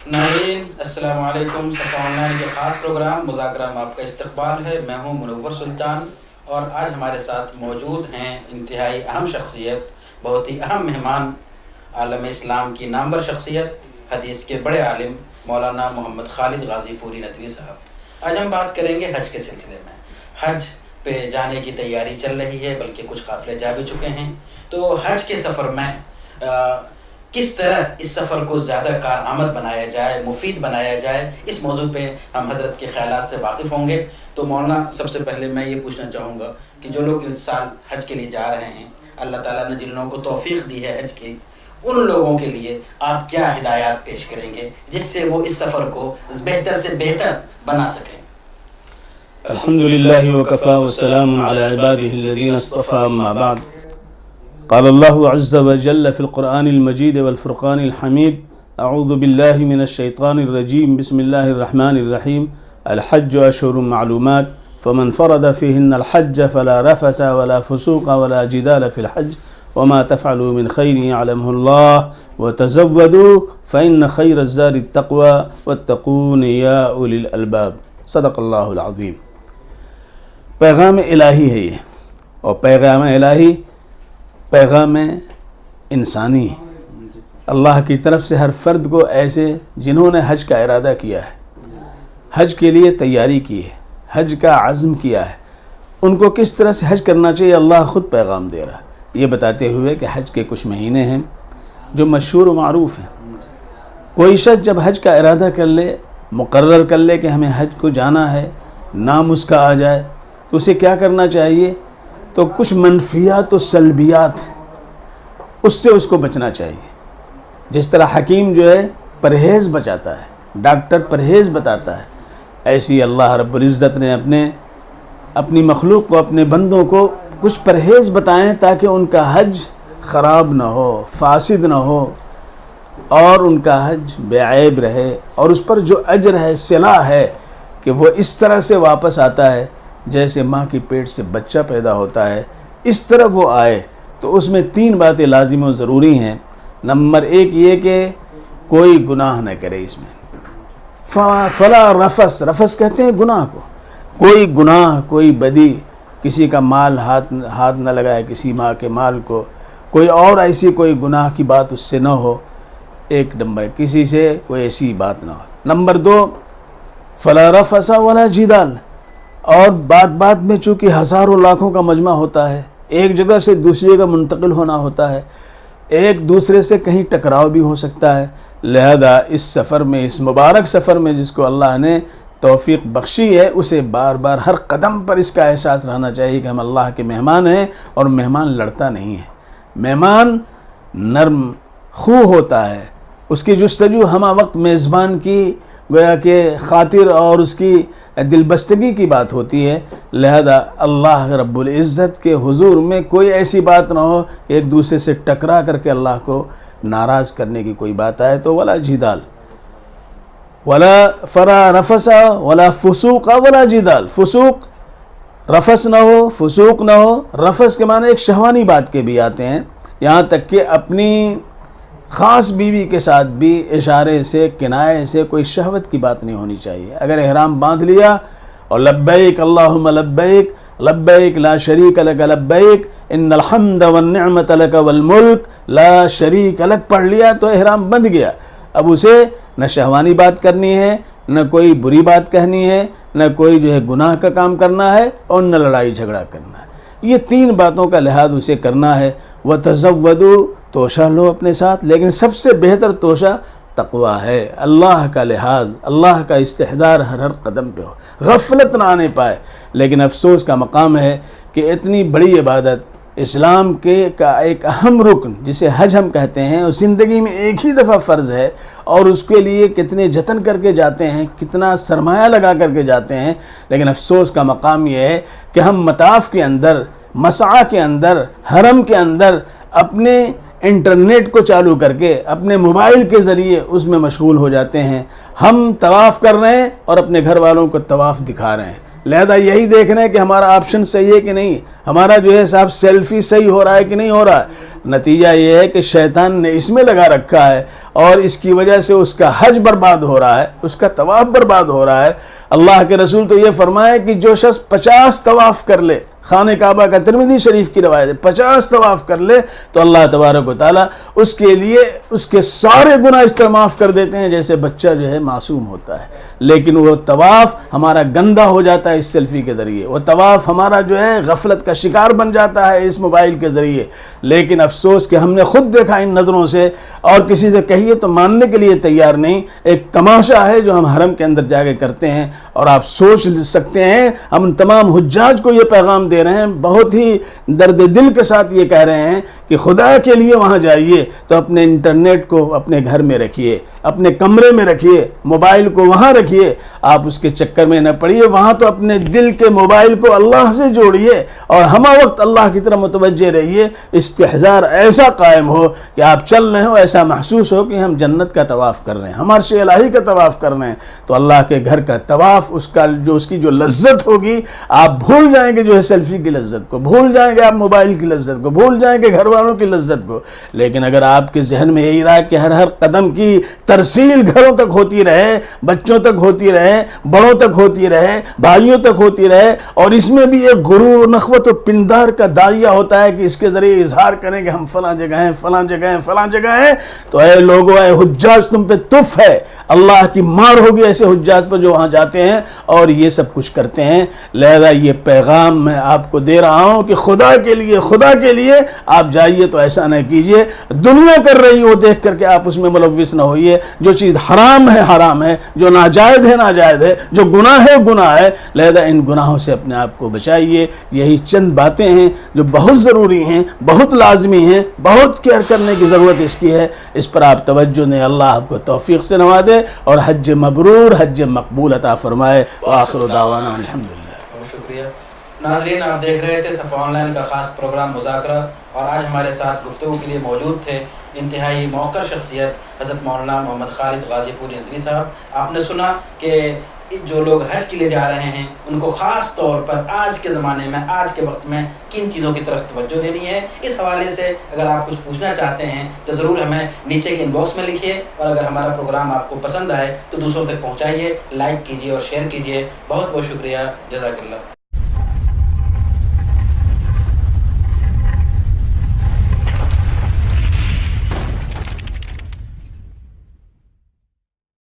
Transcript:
ناظرین السلام علیکم۔ صفا آن لائن کے خاص پروگرام مذاکرہ میں آپ کا استقبال ہے۔ میں ہوں منور سلطان اور آج ہمارے ساتھ موجود ہیں انتہائی اہم شخصیت، بہت ہی اہم مہمان، عالم اسلام کی نامور شخصیت، حدیث کے بڑے عالم مولانا محمد خالد غازی پوری ندوی صاحب۔ آج ہم بات کریں گے حج کے سلسلے میں۔ حج پہ جانے کی تیاری چل رہی ہے، بلکہ کچھ قافلے جا بھی چکے ہیں۔ تو حج کے سفر میں کس طرح اس سفر کو زیادہ کارآمد بنایا جائے، مفید بنایا جائے، اس موضوع پہ ہم حضرت کے خیالات سے واقف ہوں گے۔ تو مولانا، سب سے پہلے میں یہ پوچھنا چاہوں گا کہ جو لوگ اس سال حج کے لیے جا رہے ہیں، اللہ تعالیٰ نے جن لوگوں کو توفیق دی ہے حج کی، ان لوگوں کے لیے آپ کیا ہدایات پیش کریں گے جس سے وہ اس سفر کو بہتر سے بہتر بنا سکیں؟ الحمدللہ وکفی والسلام علی عبادہ الذین اصطفی، اما بعد۔ قال اللہ عز وجل فی القرآن المجید والفرقان الحمید، اعوذ باللہ من الشیطان الرجیم، بسم اللہ الرحمن الرحیم۔ الحج اشہر معلومات، فمن فرد فیہن الحج فلا رفث ولا فسوق ولا جدال فی الحج وما تفعلوا من خیر یعلمہ اللہ وتزودوا فإن خیر الزاد التقوی واتقون یا اولی الالباب۔ صدق اللہ العظیم۔ پیغام الہی ہے یہ، اور پیغام الہی پیغام انسانی، اللہ کی طرف سے ہر فرد کو، ایسے جنہوں نے حج کا ارادہ کیا ہے، حج کے لیے تیاری کی ہے، حج کا عزم کیا ہے، ان کو کس طرح سے حج کرنا چاہیے اللہ خود پیغام دے رہا ہے، یہ بتاتے ہوئے کہ حج کے کچھ مہینے ہیں جو مشہور و معروف ہیں۔ کوئی شخص جب حج کا ارادہ کر لے، مقرر کر لے کہ ہمیں حج کو جانا ہے، نام اس کا آ جائے، تو اسے کیا کرنا چاہیے؟ تو کچھ منفیات و سلبیات ہیں، اس سے اس کو بچنا چاہیے۔ جس طرح حکیم جو ہے پرہیز بچاتا ہے، ڈاکٹر پرہیز بتاتا ہے، ایسی اللہ رب العزت نے اپنی مخلوق کو، اپنے بندوں کو کچھ پرہیز بتائیں تاکہ ان کا حج خراب نہ ہو، فاسد نہ ہو، اور ان کا حج بے عیب رہے، اور اس پر جو اجر ہے، صلہ ہے، کہ وہ اس طرح سے واپس آتا ہے جیسے ماں کی پیٹ سے بچہ پیدا ہوتا ہے، اس طرح وہ آئے۔ تو اس میں 3 باتیں لازم و ضروری ہیں۔ نمبر 1 یہ کہ کوئی گناہ نہ کرے اس میں، فلا رفث، رفث کہتے ہیں گناہ کو، کوئی گناہ، کوئی بدی، کسی کا مال ہاتھ نہ لگائے، کسی ماں کے مال کو، کوئی اور ایسی کوئی گناہ کی بات اس سے نہ ہو۔ 1 نمبر، کسی سے کوئی ایسی بات نہ ہو۔ نمبر 2 فلا رفث ولا جدال، اور بات میں چونکہ ہزاروں لاکھوں کا مجمع ہوتا ہے، ایک جگہ سے دوسری جگہ منتقل ہونا ہوتا ہے، ایک دوسرے سے کہیں ٹکراؤ بھی ہو سکتا ہے، لہذا اس سفر میں، اس مبارک سفر میں جس کو اللہ نے توفیق بخشی ہے، اسے بار بار ہر قدم پر اس کا احساس رہنا چاہیے کہ ہم اللہ کے مہمان ہیں، اور مہمان لڑتا نہیں ہے، مہمان نرم خو ہوتا ہے، اس کی جستجو ہمہ وقت میزبان کی گویا کہ خاطر اور اس کی دل بستگی کی بات ہوتی ہے۔ لہذا اللہ رب العزت کے حضور میں کوئی ایسی بات نہ ہو کہ ایک دوسرے سے ٹکرا کر کے اللہ کو ناراض کرنے کی کوئی بات آئے۔ تو ولا جدال، ولا فلا رفث ولا فسوق ولا جدال، فسوق، رفث نہ ہو، فسوق نہ ہو۔ رفث کے معنی ایک شہوانی بات کے بھی آتے ہیں، یہاں تک کہ اپنی خاص بیوی کے ساتھ بھی اشارے سے، کنائے سے کوئی شہوت کی بات نہیں ہونی چاہیے۔ اگر احرام باندھ لیا اور لبیک اللہم لبیک، لبیک لا شریک لک لبیک ان الحمد والنعمت لک والملک لا شریک لک پڑھ لیا تو احرام بندھ گیا۔ اب اسے نہ شہوانی بات کرنی ہے، نہ کوئی بری بات کہنی ہے، نہ کوئی جو ہے گناہ کا کام کرنا ہے، اور نہ لڑائی جھگڑا کرنا ہے۔ یہ 3 باتوں کا لحاظ اسے کرنا ہے۔ وَتَزَوَّدُوا، توشہ لو اپنے ساتھ، لیکن سب سے بہتر توشہ تقوی ہے، اللہ کا لحاظ، اللہ کا استحضار ہر قدم پہ ہو، غفلت نہ آنے پائے۔ لیکن افسوس کا مقام ہے کہ اتنی بڑی عبادت، اسلام کا ایک اہم رکن جسے حج ہم کہتے ہیں، اور زندگی میں ایک ہی دفعہ فرض ہے، اور اس کے لیے کتنے جتن کر کے جاتے ہیں، کتنا سرمایہ لگا کر کے جاتے ہیں، لیکن افسوس کا مقام یہ ہے کہ ہم مطاف کے اندر، مسعی کے اندر، حرم کے اندر اپنے انٹرنیٹ کو چالو کر کے، اپنے موبائل کے ذریعے اس میں مشغول ہو جاتے ہیں۔ ہم طواف کر رہے ہیں اور اپنے گھر والوں کو طواف دکھا رہے ہیں، لہذا یہی دیکھنا ہے کہ ہمارا آپشن صحیح ہے کہ نہیں، ہمارا جو ہے صاحب سیلفی صحیح ہو رہا ہے کہ نہیں ہو رہا ہے۔ نتیجہ یہ ہے کہ شیطان نے اس میں لگا رکھا ہے اور اس کی وجہ سے اس کا حج برباد ہو رہا ہے، اس کا طواف برباد ہو رہا ہے۔ اللہ کے رسول تو یہ فرمائے کہ جو شخص 50 طواف کر لے، خانہ کعبہ کا ترمذی شریف کی روایت ہے، 50 طواف کر لے تو اللہ تبارک و تعالیٰ اس کے لیے اس کے سارے گناہ اس طرح معاف کر دیتے ہیں جیسے بچہ جو ہے معصوم ہوتا ہے۔ لیکن وہ طواف ہمارا گندا ہو جاتا ہے اس سیلفی کے ذریعے، وہ طواف ہمارا جو ہے غفلت کا شکار بن جاتا ہے اس موبائل کے ذریعے۔ لیکن افسوس کہ ہم نے خود دیکھا ان نظروں سے، اور کسی سے کہیے تو ماننے کے لیے تیار نہیں۔ ایک تماشا ہے جو ہم حرم کے اندر جا کے کرتے ہیں، اور آپ سوچ سکتے ہیں ہم تمام حجاج کو یہ پیغام دے رہے ہیں، بہت ہی درد دل کے ساتھ یہ کہہ رہے ہیں کہ خدا کے لیے وہاں جائیے تو اپنے انٹرنیٹ کو اپنے گھر میں رکھیے، اپنے کمرے میں رکھیے، موبائل کو وہاں رکھیے، آپ اس کے چکر میں نہ پڑیے۔ وہاں تو اپنے دل کے موبائل کو اللہ سے جوڑیے اور ہمہ وقت اللہ کی طرف متوجہ رہیے۔ استحضار ایسا قائم ہو کہ آپ چل رہے ہو، ایسا محسوس ہو کہ ہم جنت کا طواف کر رہے ہیں، ہم عرش الہی کا طواف کر رہے ہیں۔ تو اللہ کے گھر کا طواف اس کی جو لذت ہوگی، آپ بھول جائیں گے جو ہے سیلفی کی لذت کو، بھول جائیں گے آپ موبائل کی لذت کو، بھول جائیں گے گھر والوں کی لذت کو۔ لیکن اگر آپ کے ذہن میں یہی رہا کہ ہر قدم کی ترسیل گھروں تک ہوتی رہے، بچوں تک ہوتی رہے، بڑوں تک ہوتی رہے، بھائیوں تک ہوتی رہے، اور اس میں بھی ایک غرور، نخوت و پندار کا داعیہ ہوتا ہے کہ اس کے ذریعے اظہار کریں کہ ہم فلاں جگہ ہیں، فلاں جگہ ہیں، فلاں جگہ ہیں، تو اے لوگو، اے حجاج، تم پہ تف ہے، اللہ کی مار ہوگی ایسے حجاج پر جو وہاں جاتے ہیں اور یہ سب کچھ کرتے ہیں۔ لہذا یہ پیغام میں آپ کو دے رہا ہوں کہ خدا کے لیے آپ جائیے تو ایسا نہ کیجئے۔ دنیا کر رہی ہو دیکھ کر کے آپ اس میں ملوث نہ ہوئیے۔ جو چیز حرام ہے، جو ناجائز ہے، جو گناہ ہے۔ لہذا ان گناہوں سے اپنے آپ کو بچائیے۔ یہی چند باتیں ہیں جو بہت ضروری ہیں، بہت لازمی ہیں، بہت کیئر کرنے کی ضرورت اس کی ہے۔ اس پر آپ توجہ دیں، اللہ آپ کو توفیق سے نوازے اور حج مبرور، حج مقبول عطا فرمائے۔ وآخر دعوانا الحمدللہ۔ بہت شکریہ ناظرین، آپ دیکھ رہے تھے صفا آن لائن کا خاص پروگرام مذاکرہ، اور آج ہمارے ساتھ گفتگو کے لیے موجود تھے انتہائی موقر شخصیت حضرت مولانا محمد خالد غازی پوری ندوی صاحب۔ آپ نے سنا کہ جو لوگ حج کے لیے جا رہے ہیں ان کو خاص طور پر آج کے زمانے میں، آج کے وقت میں کن چیزوں کی طرف توجہ دینی ہے۔ اس حوالے سے اگر آپ کچھ پوچھنا چاہتے ہیں تو ضرور ہمیں نیچے کے ان باکس میں لکھیے، اور اگر ہمارا پروگرام آپ کو پسند آئے تو دوسروں تک پہنچائیے، لائک کیجیے اور شیئر کیجیے۔ بہت بہت شکریہ، جزاک اللہ۔